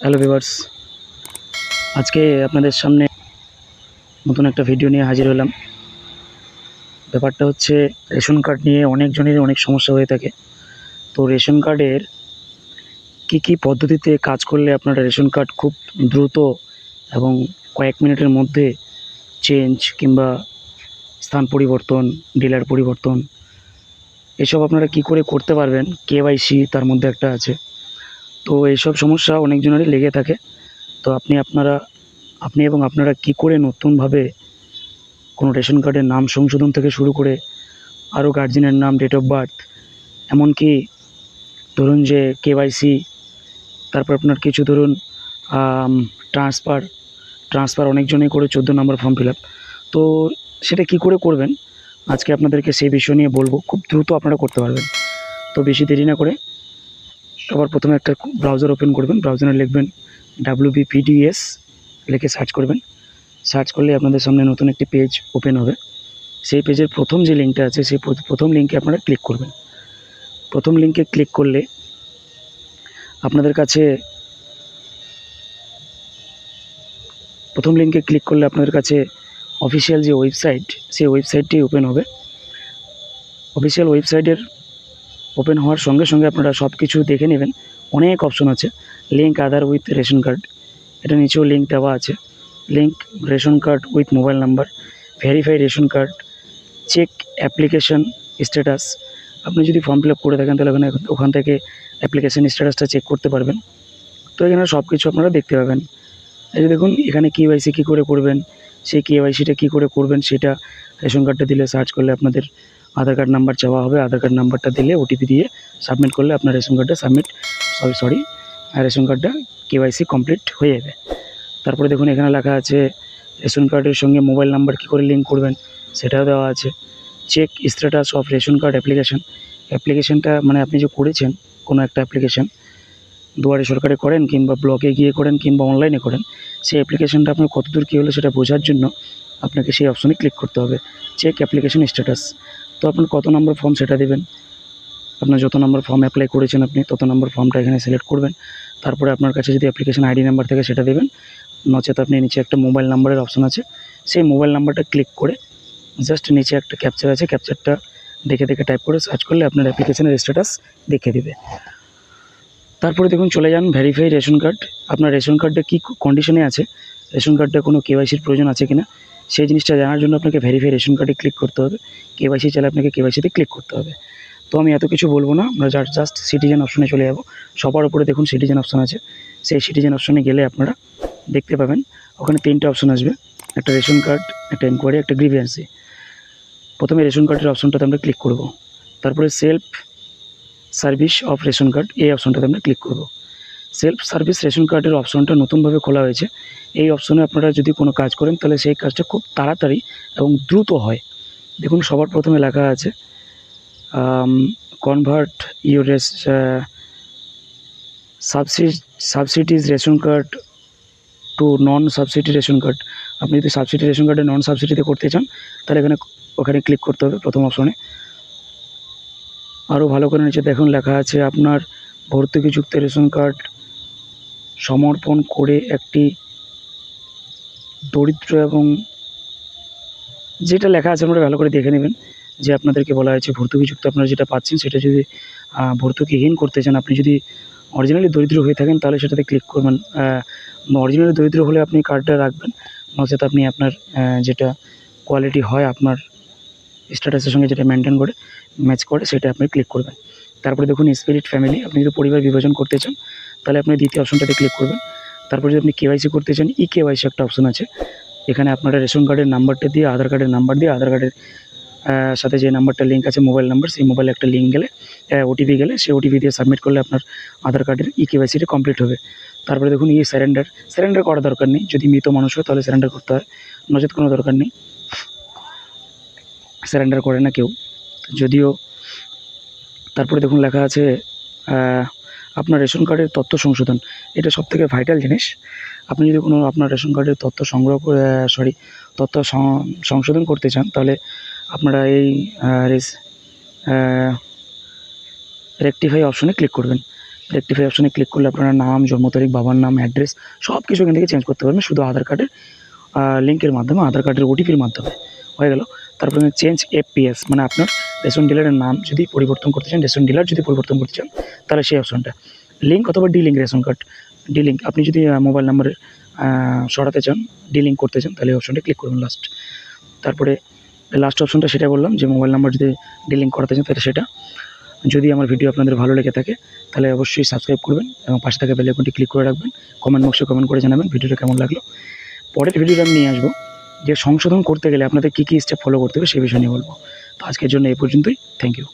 Hello viewers, আজকে আপনাদের সামনে নতুন একটা ভিডিও নিয়ে হাজির হলাম। ব্যাপারটা হচ্ছে রেশন কার্ড নিয়ে অনেকজনেরই অনেক সমস্যা হয়ে থাকে। তো রেশন কার্ডের কী পদ্ধতিতে কাজ করলে আপনারা রেশন কার্ড খুব দ্রুত এবং কয়েক মিনিটের মধ্যে চেঞ্জ কিংবা স্থান পরিবর্তন, ডিলার পরিবর্তন এসব আপনারা কী করে করতে পারবেন, কেওয়াইসি তার মধ্যে একটা আছে। তো এইসব সমস্যা অনেকজনেরই লেগে থাকে। তো আপনি এবং আপনারা কী করে নতুনভাবে কোনো রেশন কার্ডের নাম সংশোধন থেকে শুরু করে আরও গার্জিয়ানের নাম, ডেট অফ বার্থ, এমনকি ধরুন যে কেওয়াইসি, তারপর আপনার কিছু ধরুন ট্রান্সফার অনেকজনেই করে 14 নম্বর ফর্ম ফিল আপ। তো সেটা কী করে করবেন আজকে আপনাদেরকে সেই বিষয় নিয়ে বলবো। খুব দ্রুত আপনারা করতে পারবেন। তো বেশি দেরি না করে সবার প্রথমে একটা ব্রাউজার ওপেন করবেন। ব্রাউজারে লিখবেন WBPDS, লিখে সার্চ করবেন। সার্চ করলে আপনাদের সামনে নতুন একটি পেজ ওপেন হবে। সেই পেজের প্রথম যে লিঙ্কটা আছে সেই প্রথম লিঙ্কে আপনারা ক্লিক করবেন। প্রথম লিঙ্কে ক্লিক করলে আপনাদের কাছে অফিসিয়াল যে ওয়েবসাইট, সেই ওয়েবসাইটটি ওপেন হবে। অফিসিয়াল ওয়েবসাইটের ওপেন হওয়ার সঙ্গে সঙ্গে আপনারা সব কিছু দেখে নেবেন। অনেক অপশন আছে। Link Aadhaar with ration card, এটা নিচেও লিঙ্ক দেওয়া আছে। Link ration card with mobile number, verify ration card, check application status. আপনি যদি ফর্ম ফিল আপ করে থাকেন তাহলে ওখান থেকে অ্যাপ্লিকেশন স্ট্যাটাসটা চেক করতে পারবেন। তো এখানে সব কিছু আপনারা দেখতে পাবেন। এই যে দেখুন, এখানে কেওয়াইসি কী করে করবেন, সেই কেওয়াইসিটা কী করে করবেন সেটা রেশন কার্ডটা দিলে সার্চ করলে আপনাদের আধার কার্ড নাম্বার চাওয়া হবে। আধার কার্ড নাম্বারটা দিলে ওটিপি দিয়ে সাবমিট করলে আপনার রেশন কার্ডটা রেশন কার্ডটা কেওয়াইসি কমপ্লিট হয়ে যাবে। তারপরে দেখুন এখানে লেখা আছে রেশন কার্ডের সঙ্গে মোবাইল নাম্বার কী করে লিঙ্ক করবেন সেটাও দেওয়া আছে। Check status of ration card অ্যাপ্লিকেশনটা মানে আপনি যে করেছেন কোনো একটা অ্যাপ্লিকেশন, দুয়ারে সরকারে করেন কিংবা ব্লকে গিয়ে করেন কিংবা অনলাইনে করেন, সেই অ্যাপ্লিকেশনটা আপনার কতদূর কী হলো সেটা বোঝার জন্য আপনাকে সেই অপশনে ক্লিক করতে হবে, চেক অ্যাপ্লিকেশন স্ট্যাটাস। তো আপনার কত নম্বর ফর্ম সেটা দেবেন। আপনার যত নম্বর ফর্ম অ্যাপ্লাই করেছেন আপনি তত নম্বর ফর্মটা এখানে সিলেক্ট করবেন। তারপরে আপনার কাছে যদি অ্যাপ্লিকেশন আইডি নাম্বার থাকে সেটা দেবেন, নচেত আপনি নিচে একটা মোবাইল নাম্বারের অপশন আছে, সেই মোবাইল নাম্বারটা ক্লিক করে জাস্ট নিচে একটা ক্যাপচার আছে, ক্যাপচারটা দেখে টাইপ করে সার্চ করলে আপনার অ্যাপ্লিকেশনের স্ট্যাটাস দেখিয়ে দেবে। তারপরে দেখুন চলে যান ভেরিফাই রেশন কার্ড। আপনার রেশন কার্ডটা কী কন্ডিশনে আছে, রেশন কার্ডটা কোনো কেওয়াইসির প্রয়োজন আছে কিনা সেই জিনিসটা জানার জন্য আপনাকে ভেরিফাই রেশন কার্ডে ক্লিক করতে হবে। কেওয়াইসি চাইলে আপনাকে কেওয়াইসিতে ক্লিক করতে হবে। তো আমি এত কিছু বলবো না, আমরা জাস্ট সিটিজেন অপশনে চলে যাব। সবার উপরে দেখুন সিটিজেন অপশন আছে। সেই সিটিজেন অপশনে গেলে আপনারা দেখতে পাবেন ওখানে 3টে অপশন আসবে, একটা রেশন কার্ড, একটা এনকোয়ারি, একটা গ্রিভিয়েন্সি। প্রথমে রেশন কার্ডের অপশনটাতে আমরা ক্লিক করব। তারপরে self service of ration card, এই অপশনটাতে আমরা ক্লিক করব। সেলফ সার্ভিস রেশন কার্ডের অপশনটা নতুনভাবে খোলা হয়েছে। এই অপশনে আপনারা যদি কোনো কাজ করেন তাহলে সেই কাজটা খুব তাড়াতাড়ি এবং দ্রুত হয়। দেখুন সবার প্রথমে লেখা আছে convert your subsidies ration card to non subsidy ration card. আপনি যদি সাবসিডি রেশন কার্ডে নন সাবসিডিতে করতে চান তাহলে ওখানে ক্লিক করতে হবে প্রথম অপশনে। আরও ভালো করে নিচে দেখুন লেখা আছে আপনার ভর্তুকিযুক্ত রেশন কার্ড সমর্পণ করে একটি দরিদ্র, এবং যেটা লেখা আছে আপনারা ভালো করে দেখে নেবেন যে আপনাদেরকে বলা হয়েছে ভর্তুকিযুক্ত আপনারা যেটা পাচ্ছেন সেটা যদি ভর্তুকিহীন করতে চান, আপনি যদি অরিজিনালি দরিদ্র হয়ে থাকেন তাহলে সেটাতে ক্লিক করবেন। অরিজিনালি দরিদ্র হলে আপনি কার্ডটা রাখবেন, নচেত আপনি আপনার যেটা কোয়ালিটি হয় আপনার স্ট্যাটাসের সঙ্গে যেটা ম্যাচ করে সেটা আপনি ক্লিক করবেন। তারপরে দেখুন স্পিরিট ফ্যামিলি, আপনি যদি পরিবার বিভাজন করতে চান তাহলে আপনি দ্বিতীয় অপশনটাতে ক্লিক করবেন। তারপরে যদি আপনি কেওয়াইসি করতে চান, কেওয়াইসি একটা অপশন আছে। এখানে আপনারা রেশন কার্ডের নাম্বারটা দিয়ে আধার কার্ডের নাম্বার দিয়ে আধার কার্ডের সাথে যে নাম্বারটা লিঙ্ক আছে মোবাইল নাম্বার, সেই মোবাইলে একটা লিঙ্ক গেলে ওটিপি গেলে সেই ওটিপি দিয়ে সাবমিট করলে আপনার আধার কার্ডের কেওয়াইসিটা কমপ্লিট হবে। তারপরে দেখুন স্যারেন্ডার করার দরকার নেই। যদি মৃত মানুষ হয় তাহলে স্যারেন্ডার করতে হয়, নচেত কোনো দরকার নেই, স্যারেন্ডার করে না কেউ যদিও। তারপরে দেখুন লেখা আছে আপনার রেশন কার্ডের তথ্য সংশোধন, এটা সবথেকে ভাইটাল জিনিস। আপনি যদি কোনো আপনার রেশন কার্ডের তথ্য সংশোধন করতে চান তাহলে আপনারা এই রেকটিফাই অপশনে ক্লিক করবেন। রেক্টিফাই অপশনে ক্লিক করলে আপনারা নাম, জন্ম তারিখ, বাবার নাম, অ্যাড্রেস সব কিছু এখান থেকে চেঞ্জ করতে পারবেন শুধু আধার কার্ডের লিঙ্কের মাধ্যমে, আধার কার্ডের ওটিপির মাধ্যমে হয়ে গেল। তারপরে চেঞ্জ এফপিএস, মানে আপনার রেশন ডিলারের নাম যদি পরিবর্তন করতে চান, রেশন ডিলার যদি পরিবর্তন করতে চান, তাহলে সেই অপশনটা। লিঙ্ক অথবা ডিলিঙ্ক রেশন কার্ড, ডিলিঙ্ক আপনি যদি মোবাইল নাম্বারে সরাতে চান, ডিলিঙ্ক করতে চান, তাহলে এই অপশনটা ক্লিক করবেন লাস্ট। তারপরে লাস্ট অপশনটা সেটা বললাম যে মোবাইল নাম্বার যদি ডিলিঙ্ক করাতে চান তাহলে সেটা। যদি আমার ভিডিও আপনাদের ভালো লেগে থাকে তাহলে অবশ্যই সাবস্ক্রাইব করবেন এবং পাশে থাকা বেল আইকনটি ক্লিক করে রাখবেন। কমেন্ট বক্সে কমেন্ট করে জানাবেন ভিডিওটা কেমন লাগলো। পরের ভিডিওটা আমি নিয়ে আসবো যে সংশোধন করতে গেলে আপনাদের কী কী স্টেপ ফলো করতে হবে সেই বিষয় নিয়ে বলবো। তো আজকের জন্য এই পর্যন্তই। Thank you.